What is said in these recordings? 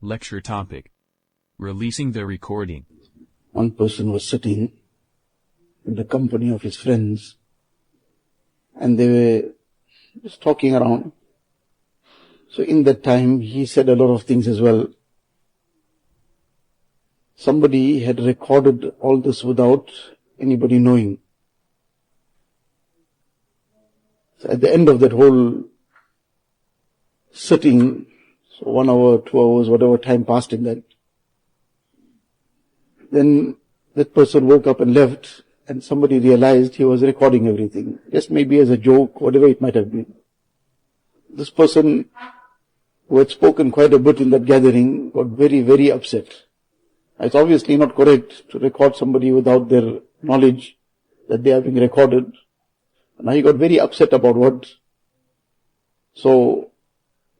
Lecture topic: Releasing the recording. One person was sitting in the company of his friends and they were just talking around. So in that time he said a lot of things as well. Somebody had recorded all this without anybody knowing. So at the end of that whole sitting, so 1 hour, 2 hours, whatever time passed in that, then that person woke up and left, and somebody realized he was recording everything, just maybe as a joke, whatever it might have been. This person, who had spoken quite a bit in that gathering, got very, very upset. It's obviously not correct to record somebody without their knowledge that they are being recorded. Now he got very upset about what. So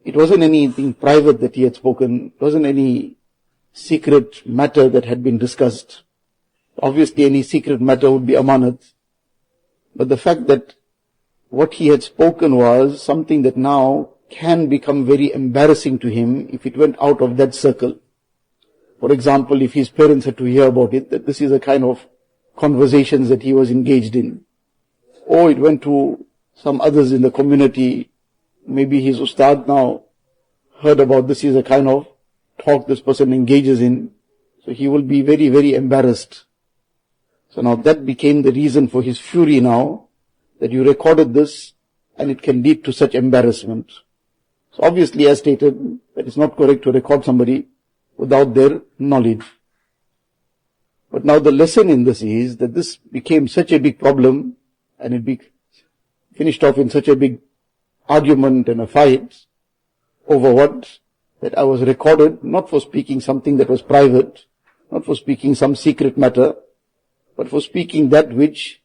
it wasn't anything private that he had spoken. It wasn't any secret matter that had been discussed. Obviously any secret matter would be amanat. But the fact that what he had spoken was something that now can become very embarrassing to him if it went out of that circle. For example, if his parents had to hear about it, that this is a kind of conversations that he was engaged in. Or it went to some others in the community. Maybe his ustad now heard about this is a kind of talk this person engages in. So he will be very, very embarrassed. So now that became the reason for his fury now, that you recorded this and it can lead to such embarrassment. So obviously as stated, that it's not correct to record somebody without their knowledge. But now the lesson in this is that this became such a big problem and it finished off in such a big argument and a fight over what? That I was recorded not for speaking something that was private, not for speaking some secret matter, but for speaking that which,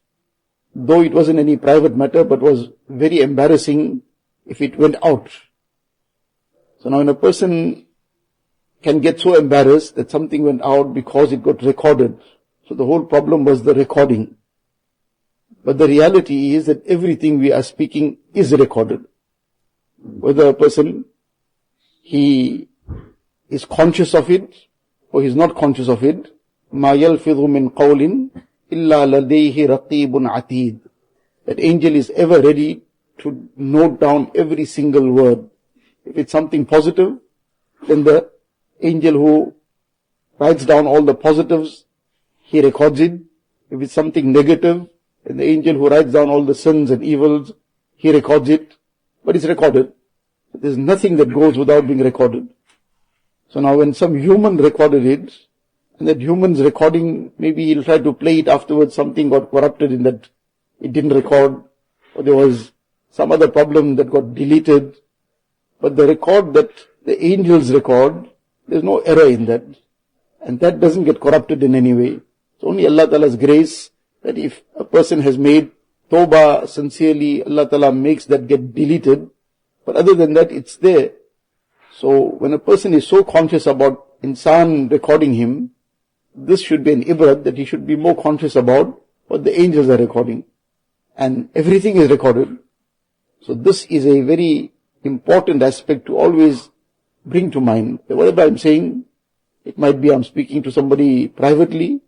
though it wasn't any private matter, but was very embarrassing if it went out. So now when a person can get so embarrassed that something went out because it got recorded, so the whole problem was the recording. But the reality is that everything we are speaking is recorded. Whether a person, he is conscious of it or he is not conscious of it, مَا يَلْفِظُ مِنْ قَوْلٍ إِلَّا لَدَيْهِ رَقِيبٌ عَتِيدٌ. That angel is ever ready to note down every single word. If it's something positive, then the angel who writes down all the positives, he records it. If it's something negative, then the angel who writes down all the sins and evils, he records it. But it's recorded. There's nothing that goes without being recorded. So now when some human recorded it, and that human's recording, maybe he'll try to play it afterwards, something got corrupted in that it didn't record, or there was some other problem that got deleted. But the record that the angels record, there's no error in that. And that doesn't get corrupted in any way. It's only Allah Ta'ala's grace that if a person has made tawbah sincerely, Allah Ta'ala makes that get deleted. But other than that, it's there. So when a person is so conscious about insan recording him, this should be an ibrat that he should be more conscious about what the angels are recording. And everything is recorded. So this is a very important aspect to always bring to mind. That whatever I'm saying, it might be I'm speaking to somebody privately,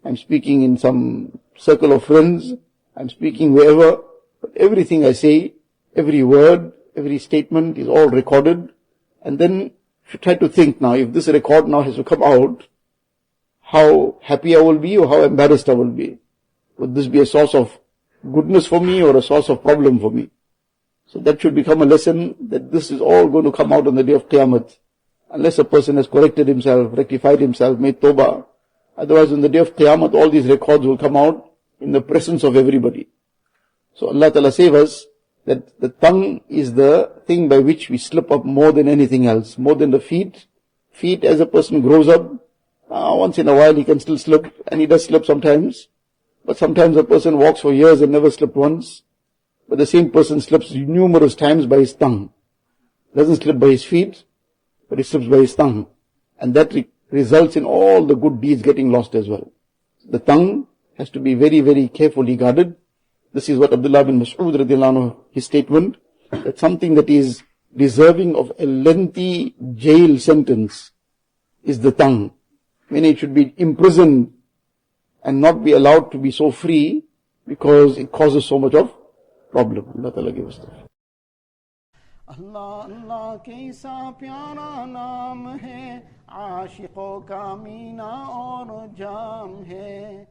I'm speaking in some circle of friends, I'm speaking wherever, but everything I say, every word, every statement is all recorded. And then if you try to think now, if this record now has to come out, how happy I will be or how embarrassed I will be. Would this be a source of goodness for me or a source of problem for me? So that should become a lesson that this is all going to come out on the day of Qiyamah. Unless a person has corrected himself, rectified himself, made tawbah. Otherwise on the day of Qiyamah all these records will come out in the presence of everybody. So Allah Ta'ala save us that the tongue is the thing by which we slip up more than anything else, more than the feet. Feet, as a person grows up, once in a while he can still slip, and he does slip sometimes. But sometimes a person walks for years and never slipped once. But the same person slips numerous times by his tongue. Doesn't slip by his feet, but he slips by his tongue. And that results in all the good deeds getting lost as well. The tongue has to be very, very carefully guarded. This is what Abdullah bin Mas'ud radiallahu anhu, his statement, that something that is deserving of a lengthy jail sentence is the tongue. When it should be imprisoned and not be allowed to be so free because it causes so much of problem. Allah Ta'ala give us that. अल्लाह अल्लाह कैसा प्यारा नाम है, आशिकों का मीना और जाम है।